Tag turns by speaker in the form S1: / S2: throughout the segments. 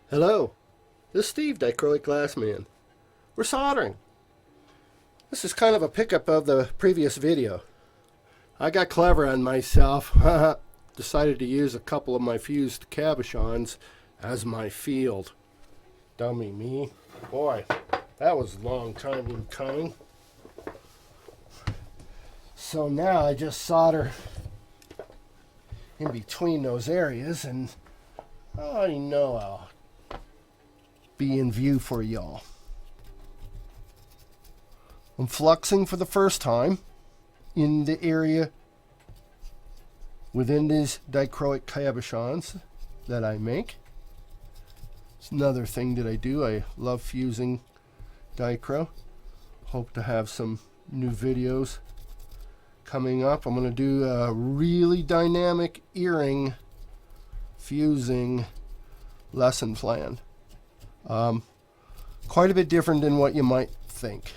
S1: Hello, this is Steve, Dichroic Glass Man. We're soldering. This is kind of a pickup of the previous video. I got clever on myself. Decided to use a couple of my fused cabochons as my field. Dummy me. Boy, that was a long time in coming. So now I just solder in between those areas, and I already know I'll be in view for y'all. I'm fluxing for the first time in the area within these dichroic cabochons that I make. It's another thing that I do. I love fusing dichro. Hope to have some new videos coming up. I'm going to do a really dynamic earring fusing lesson plan. Quite a bit different than what you might think.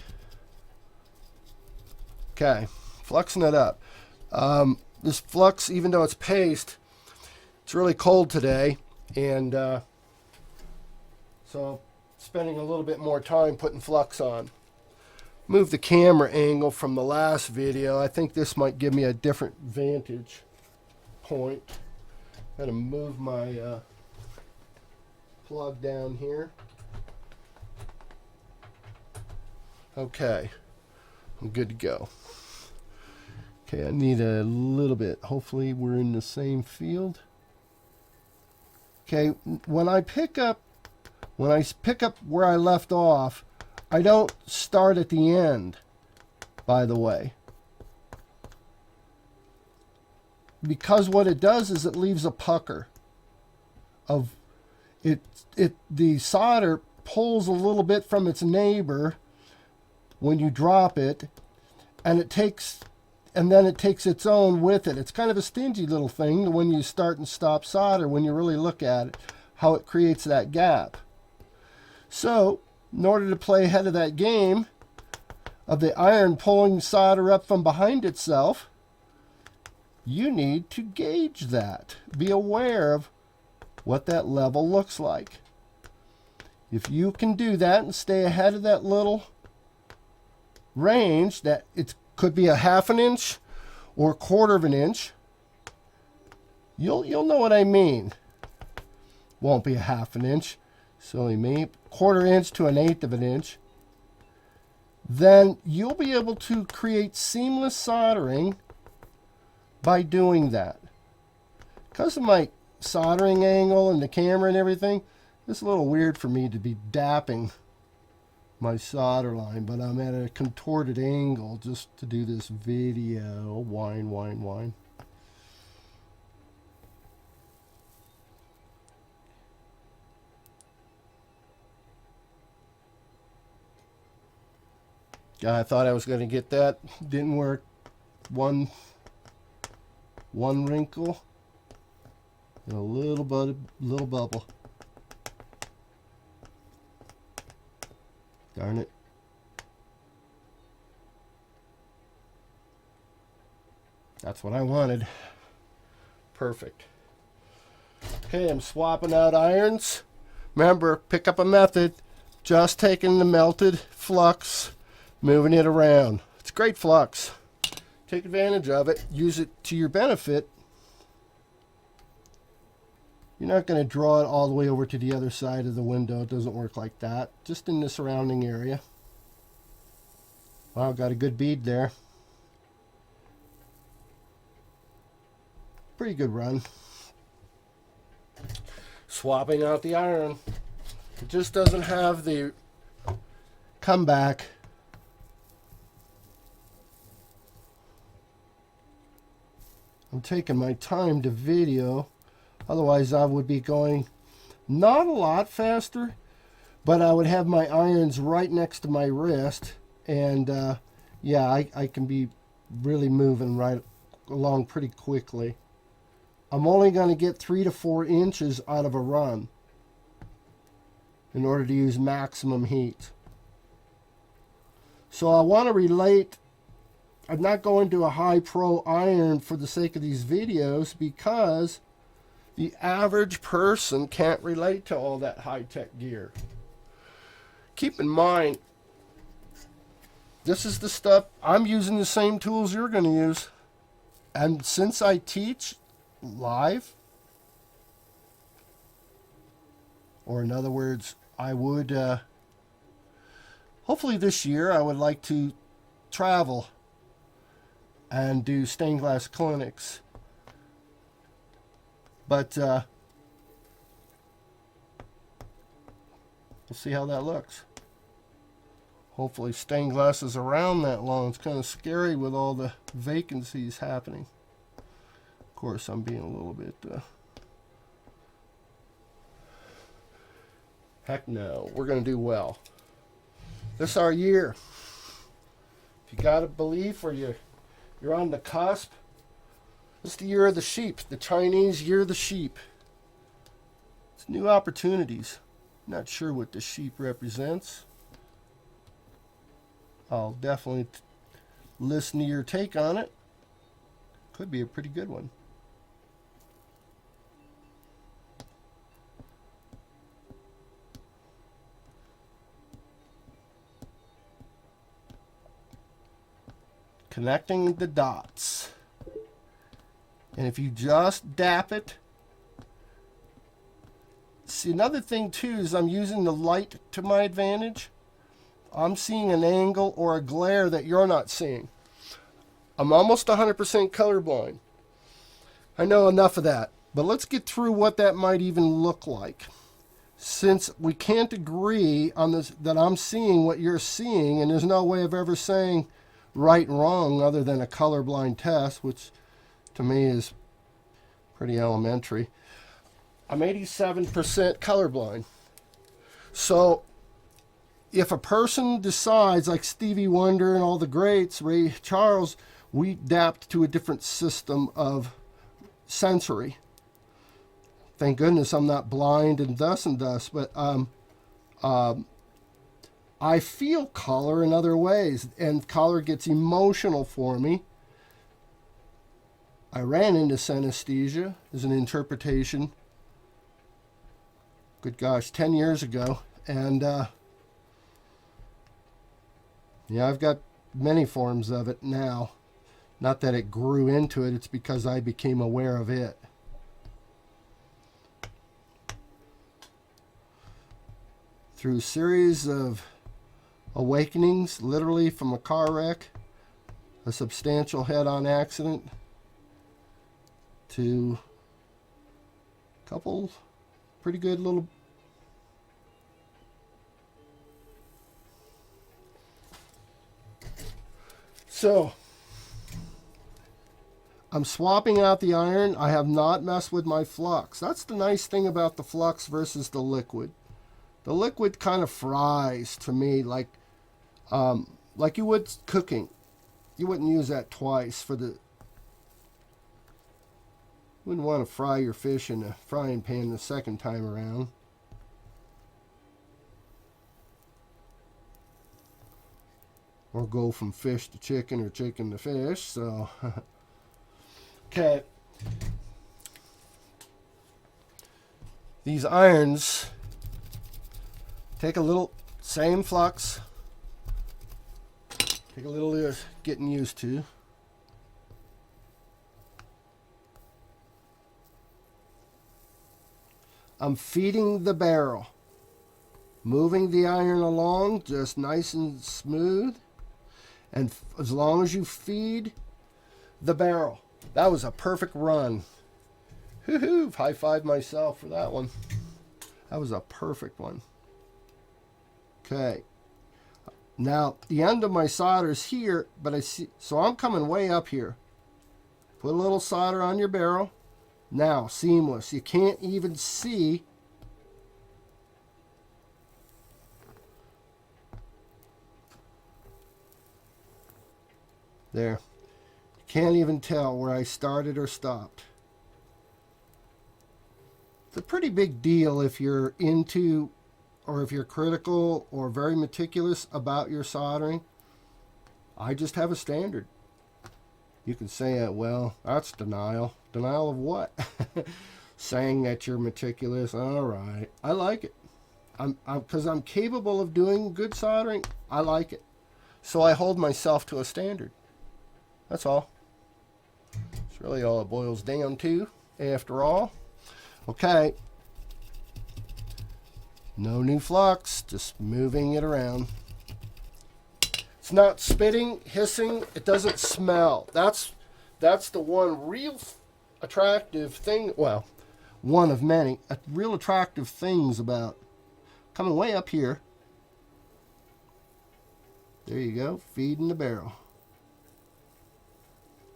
S1: Okay, fluxing it up. This flux, even though it's paste, it's really cold today, and so spending a little bit more time putting flux on. Move the camera angle from the last video. I think this might give me a different vantage point. Gotta move my plug down here. Okay, I'm good to go. Okay, I need a little bit. Hopefully we're in the same field. Okay, when I pick up where I left off, I don't start at the end, by the way. Because what it does is it leaves a pucker of the solder pulls a little bit from its neighbor when you drop it, and then it takes its own with it. It's kind of a stingy little thing when you start and stop solder, when you really look at it, how it creates that gap. So, in order to play ahead of that game of the iron pulling solder up from behind itself, you need to gauge that. Be aware of what that level looks like. If you can do that and stay ahead of that little range, that it could be a ½ an inch or a quarter of an inch, you'll know what I mean. Won't be a ½ an inch, silly me, quarter inch to an eighth of an inch. Then you'll be able to create seamless soldering by doing that. Because of my soldering angle and the camera and everything, it's a little weird for me to be dapping my solder line, but I'm at a contorted angle just to do this video. Whine. Yeah, I thought I was going to get that. Didn't work. One wrinkle and a little bubble. Darn it. That's what I wanted. Perfect. Okay, I'm swapping out irons. Remember, pick up a method. Just taking the melted flux, moving it around. It's great flux. Take advantage of it. Use it to your benefit. You're not going to draw it all the way over to the other side of the window. It doesn't work like that. Just in the surrounding area. Wow, got a good bead there. Pretty good run. Swapping out the iron. It just doesn't have the comeback. I'm taking my time to video. Otherwise, I would be going not a lot faster, but I would have my irons right next to my wrist. And yeah, I can be really moving right along pretty quickly. I'm only going to get 3 to 4 inches out of a run in order to use maximum heat. So I want to relate. I'm not going to a high pro iron for the sake of these videos, because The average person can't relate to all that high-tech gear. Keep in mind, this is the stuff, I'm using the same tools you're going to use. And since I teach live, or in other words, I would, hopefully this year, I would like to travel and do stained glass clinics. But we'll see how that looks. Hopefully stained glass is around that long. It's kind of scary with all the vacancies happening. Of course, I'm being a little bit... heck no, we're going to do well. This is our year. If you got a belief or you're on the cusp, this is the year of the sheep, the Chinese year of the sheep. It's new opportunities. Not sure what the sheep represents. I'll definitely listen to your take on it. Could be a pretty good one. Connecting the dots. And if you just dap it. See, another thing too is I'm using the light to my advantage. I'm seeing an angle or a glare that you're not seeing. I'm almost 100% colorblind. I know enough of that. But let's get through what that might even look like. Since we can't agree on this, that I'm seeing what you're seeing, and there's no way of ever saying right and wrong other than a colorblind test, which to me is pretty elementary. I'm 87% colorblind. So if a person decides, like Stevie Wonder and all the greats, Ray Charles, we adapt to a different system of sensory. Thank goodness I'm not blind and thus, but I feel color in other ways, and color gets emotional for me. I ran into synesthesia as an interpretation, good gosh, 10 years ago, and yeah, I've got many forms of it now. Not that it grew into it, it's because I became aware of it. Through a series of awakenings, literally from a car wreck, a substantial head-on accident, to a couple pretty good little... So, I'm swapping out the iron. I have not messed with my flux. That's the nice thing about the flux versus the liquid. The liquid kind of fries to me like you would cooking. You wouldn't use that twice for the... You wouldn't want to fry your fish in a frying pan the second time around. Or go from fish to chicken or chicken to fish, so... Okay. These irons take a little, same flux, take a little getting used to. I'm feeding the barrel, moving the iron along just nice and smooth, and as long as you feed the barrel. That was a perfect run. Hoo-hoo, high five myself for that one. That was a perfect one. Okay. Now, the end of my solder is here, but I see, so I'm coming way up here. Put a little solder on your barrel. Now, seamless. You can't even see. There. Can't even tell where I started or stopped. It's a pretty big deal if you're into, or if you're critical or very meticulous about your soldering. I just have a standard. You can say, well, that's denial. Denial of what? saying that you're meticulous. All right, I like it. Because I'm capable of doing good soldering. I like it. So I hold myself to a standard. That's all. That's really all it boils down to, after all. Okay. No new flux, just moving it around. It's not spitting, hissing, it doesn't smell. That's the one real attractive thing, well, one of many real attractive things about coming way up here. There you go, feeding the barrel.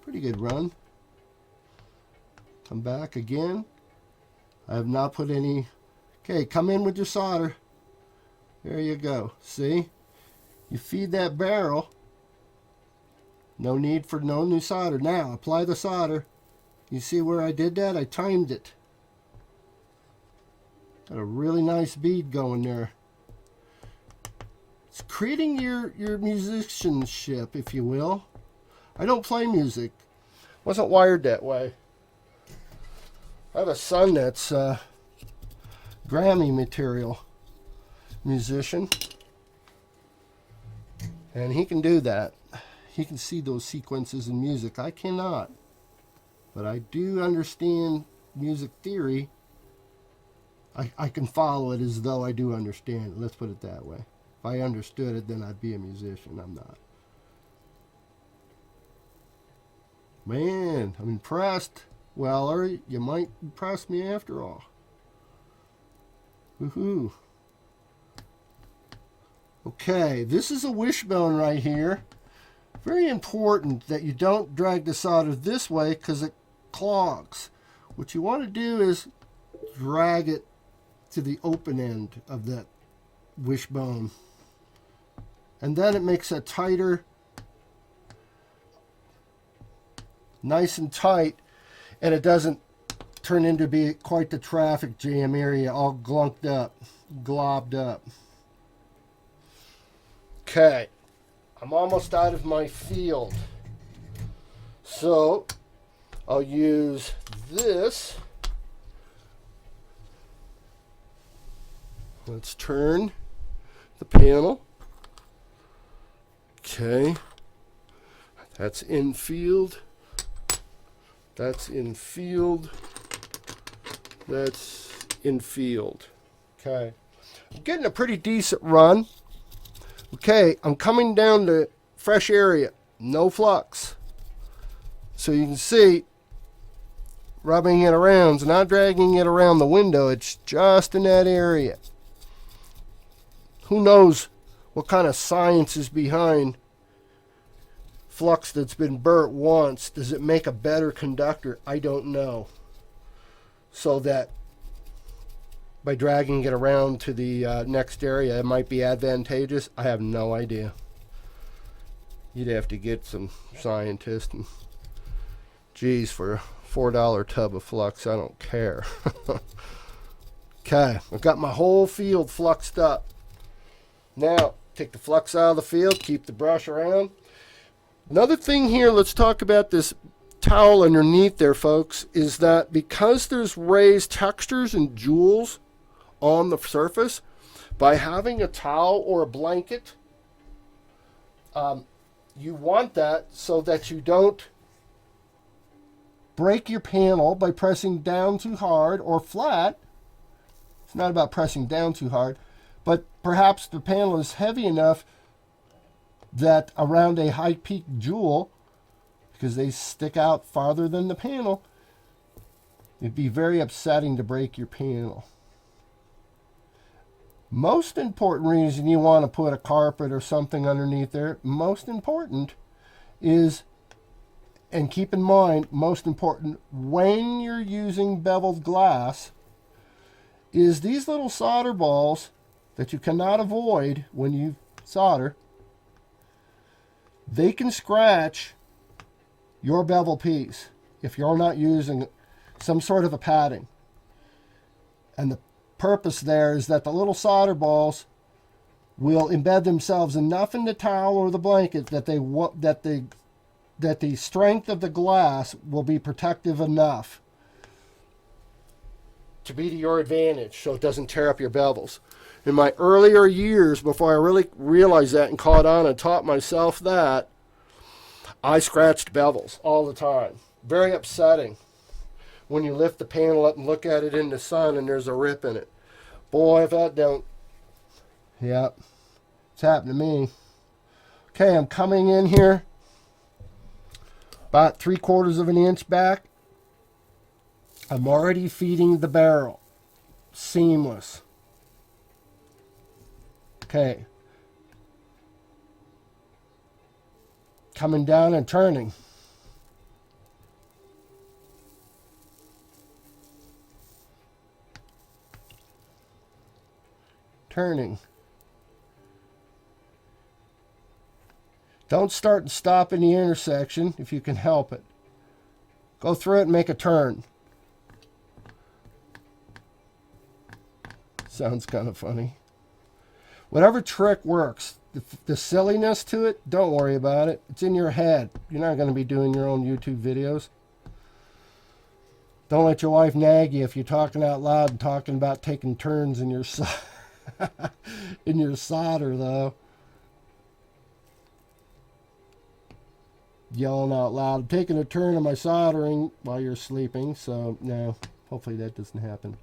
S1: Pretty good run. Come back again. I have not put any. Okay, come in with your solder. There you go. See? You feed that barrel. No need for no new solder. Now, apply the solder. You see where I did that? I timed it. Got a really nice bead going there. It's creating your musicianship, if you will. I don't play music. Wasn't wired that way. I have a son that's Grammy material musician, and he can do that. He can see those sequences in music. I cannot, but I do understand music theory. I can follow it as though I do understand it. Let's put it that way. If I understood it, then I'd be a musician. I'm not. Man, I'm impressed. Weller, you might impress me after all. Woohoo. Okay, this is a wishbone right here. Very important that you don't drag the solder this way because it clogs. What you want to do is drag it to the open end of that wishbone. And then it makes a tighter, nice and tight, and it doesn't turn into be quite the traffic jam area, all glunked up, globbed up. Okay, I'm almost out of my field. So, I'll use this. Let's turn the panel. Okay, that's in field. That's in field. That's in field. Okay. I'm getting a pretty decent run. Okay, I'm coming down to fresh area. No flux. So you can see, rubbing it around. It's not dragging it around the window. It's just in that area. Who knows what kind of science is behind flux that's been burnt once? Does it make a better conductor? I don't know. So that by dragging it around to the next area, it might be advantageous. I have no idea. You'd have to get some scientists. And, geez, for a $4 tub of flux, I don't care. Okay, I've got my whole field fluxed up. Now, take the flux out of the field, keep the brush around. Another thing here, let's talk about this towel underneath there, folks, is that because there's raised textures and jewels on the surface, by having a towel or a blanket, you want that so that you don't break your panel by pressing down too hard or flat. It's not about pressing down too hard, but perhaps the panel is heavy enough that around a high peak jewel, because they stick out farther than the panel, it'd be very upsetting to break your panel. Most important reason you want to put a carpet or something underneath there, most important is, and keep in mind, most important when you're using beveled glass, is these little solder balls that you cannot avoid when you solder. They can scratch your bevel piece if you're not using some sort of a padding. And the purpose there is that the little solder balls will embed themselves enough in the towel or the blanket that the strength of the glass will be protective enough. to be to your advantage so it doesn't tear up your bevels. In my earlier years, before I really realized that and caught on and taught myself that, I scratched bevels all the time. Very upsetting when you lift the panel up and look at it in the sun and there's a rip in it. Boy, if that don't... Yep, it's happened to me. Okay, I'm coming in here about 3/4 of an inch back. I'm already feeding the barrel. Seamless. Okay. Coming down and turning. Turning. Don't start and stop in the intersection if you can help it. Go through it and make a turn. Sounds kind of funny. Whatever trick works. The silliness to it, don't worry about it. It's in your head. You're not going to be doing your own YouTube videos. Don't let your wife nag you if you're talking out loud and talking about taking turns in your in your solder, though. Yelling out loud, I'm taking a turn in my soldering while you're sleeping. So, no, hopefully that doesn't happen.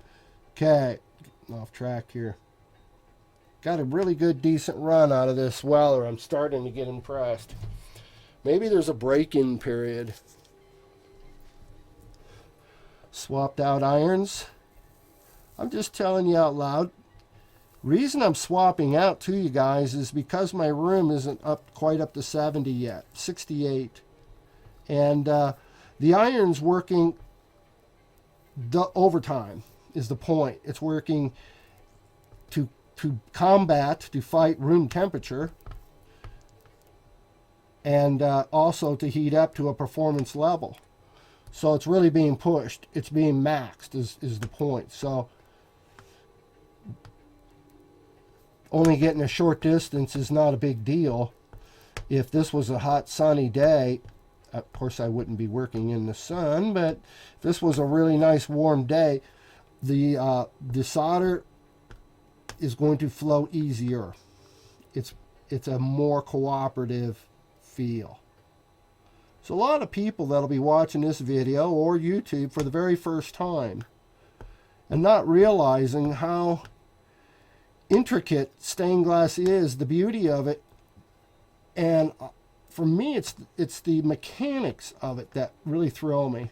S1: Okay, getting off track here. Got a really good, decent run out of this welder. I'm starting to get impressed. Maybe there's a break-in period. Swapped out irons. I'm just telling you out loud. Reason I'm swapping out to you guys is because my room isn't quite up to 70 yet, 68. And the iron's working overtime is the point. It's working to combat, to fight room temperature, and also to heat up to a performance level. So it's really being pushed. It's being maxed is the point. So only getting a short distance is not a big deal. If this was a hot sunny day, of course I wouldn't be working in the sun, but if this was a really nice warm day, the solder is going to flow easier. It's a more cooperative feel. So a lot of people that'll be watching this video or YouTube for the very first time and not realizing how intricate stained glass is, the beauty of it, and for me it's the mechanics of it that really thrill me.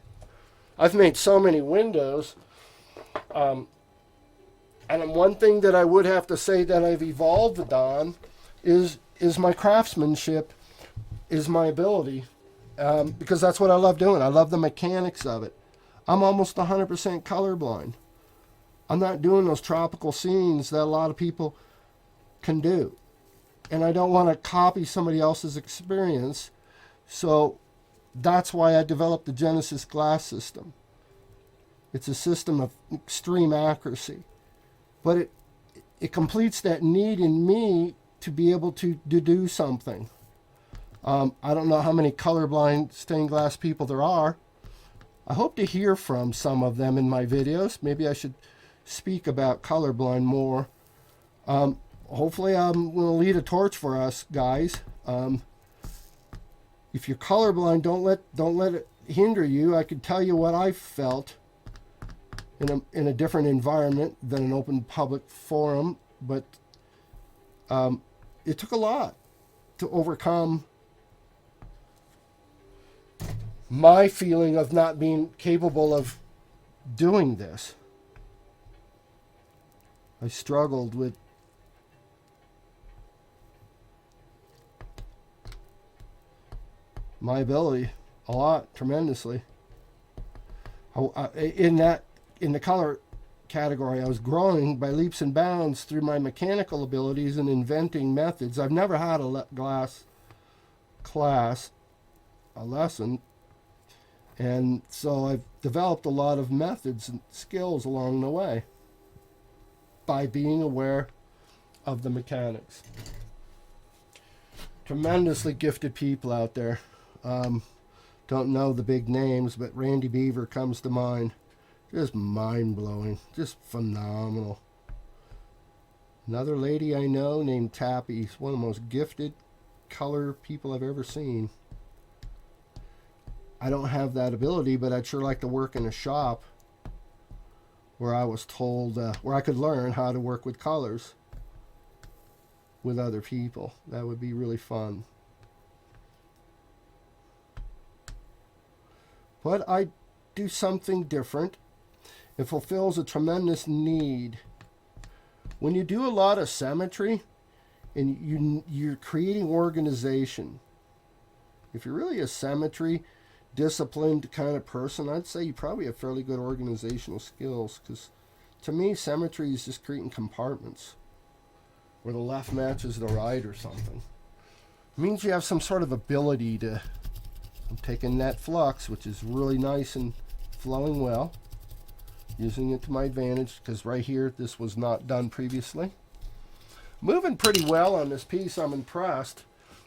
S1: I've made so many windows, and one thing that I would have to say that I've evolved on is my craftsmanship, is my ability, because that's what I love doing. I love the mechanics of it. I'm almost 100% colorblind. I'm not doing those tropical scenes that a lot of people can do. And I don't want to copy somebody else's experience. So that's why I developed the Genesis glass system. It's a system of extreme accuracy. But it completes that need in me to be able to do something. I don't know how many colorblind stained glass people there are. I hope to hear from some of them in my videos. Maybe I should speak about colorblind more. Hopefully I'm going to lead a torch for us guys. If you're colorblind, don't let it hinder you. I could tell you what I felt in a different environment than an open public forum, but it took a lot to overcome my feeling of not being capable of doing this. I struggled with my ability a lot, tremendously. In the color category, I was growing by leaps and bounds through my mechanical abilities and inventing methods. I've never had a glass class, a lesson, and so I've developed a lot of methods and skills along the way by being aware of the mechanics. Tremendously gifted people out there. Don't know the big names, but Randy Beaver comes to mind. Just mind-blowing. Just phenomenal. Another lady I know named Tappy. She's one of the most gifted color people I've ever seen. I don't have that ability, but I'd sure like to work in a shop where I was told, where I could learn how to work with colors with other people. That would be really fun. But I do something different. It fulfills a tremendous need. When you do a lot of symmetry and you're creating organization, if you're really a symmetry disciplined kind of person, I'd say you probably have fairly good organizational skills, because to me symmetry is just creating compartments where the left matches the right or something. It means you have some sort of ability to... I'm taking that flux, which is really nice and flowing well, using it to my advantage, because right here this was not done previously. Moving pretty well on this piece. I'm impressed.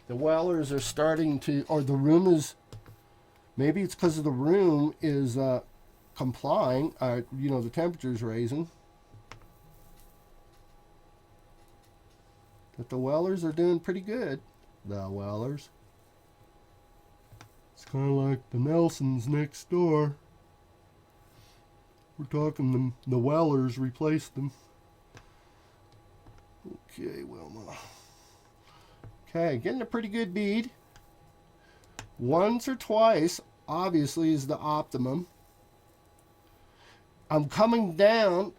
S1: The welders are starting to, or the room is, maybe it's because of the room is complying. You know, the temperature's raising. But the welders are doing pretty good. The welders. It's kind of like the Nelsons next door. We're talking the Wellers replaced them. Okay, Wilma. Okay, getting a pretty good bead. Once or twice, obviously, is the optimum. I'm coming down,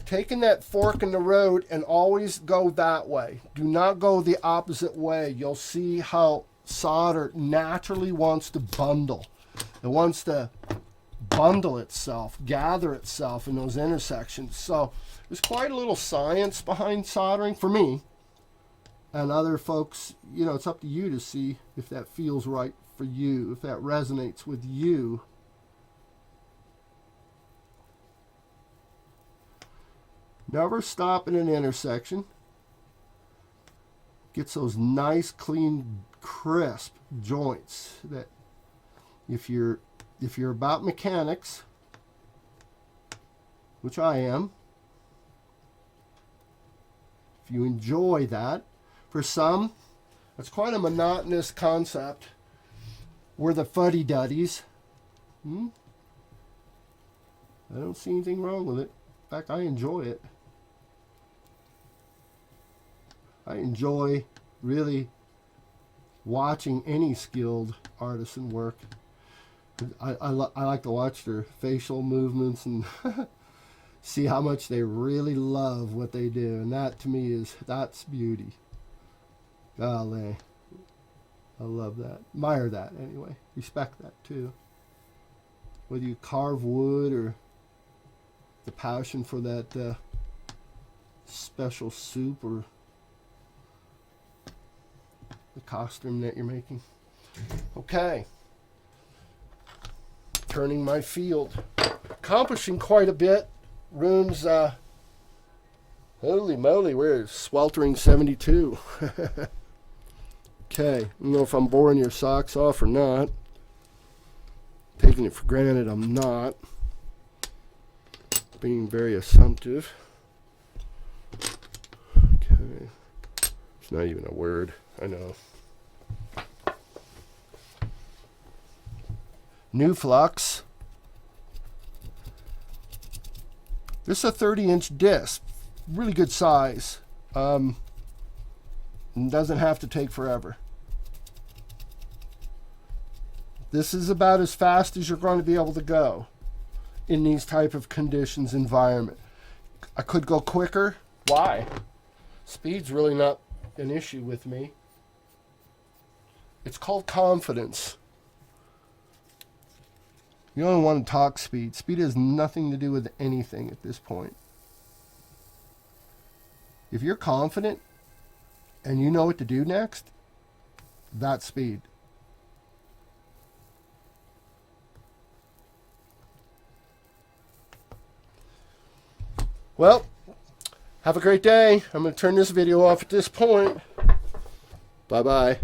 S1: taking that fork in the road, and always go that way. Do not go the opposite way. You'll see how solder naturally wants to bundle. It wants to bundle itself, gather itself in those intersections. So there's quite a little science behind soldering for me. And other folks, you know, it's up to you to see if that feels right for you, if that resonates with you. Never stop in an intersection. Gets those nice, clean, crisp joints that if you're about mechanics, which I am, if you enjoy that, for some, it's quite a monotonous concept. We're the fuddy-duddies. I don't see anything wrong with it. In fact, I enjoy it. I enjoy really watching any skilled artisan work. I like to watch their facial movements and see how much they really love what they do. And that, to me, that's beauty. Golly. I love that. Admire that, anyway. Respect that, too. Whether you carve wood or the passion for that special soup or the costume that you're making. Okay. Turning my field. Accomplishing quite a bit. Room's, holy moly, we're sweltering 72. Okay, I don't know if I'm boring your socks off or not. Taking it for granted I'm not. Being very assumptive. Okay. It's not even a word, I know. New flux. This is a 30-inch disc. Really good size. Doesn't have to take forever. This is about as fast as you're going to be able to go in these type of conditions, environment. I could go quicker. Why? Speed's really not an issue with me. It's called confidence. You don't want to talk speed. Speed has nothing to do with anything at this point. If you're confident and you know what to do next, that's speed. Well, have a great day. I'm going to turn this video off at this point. Bye-bye.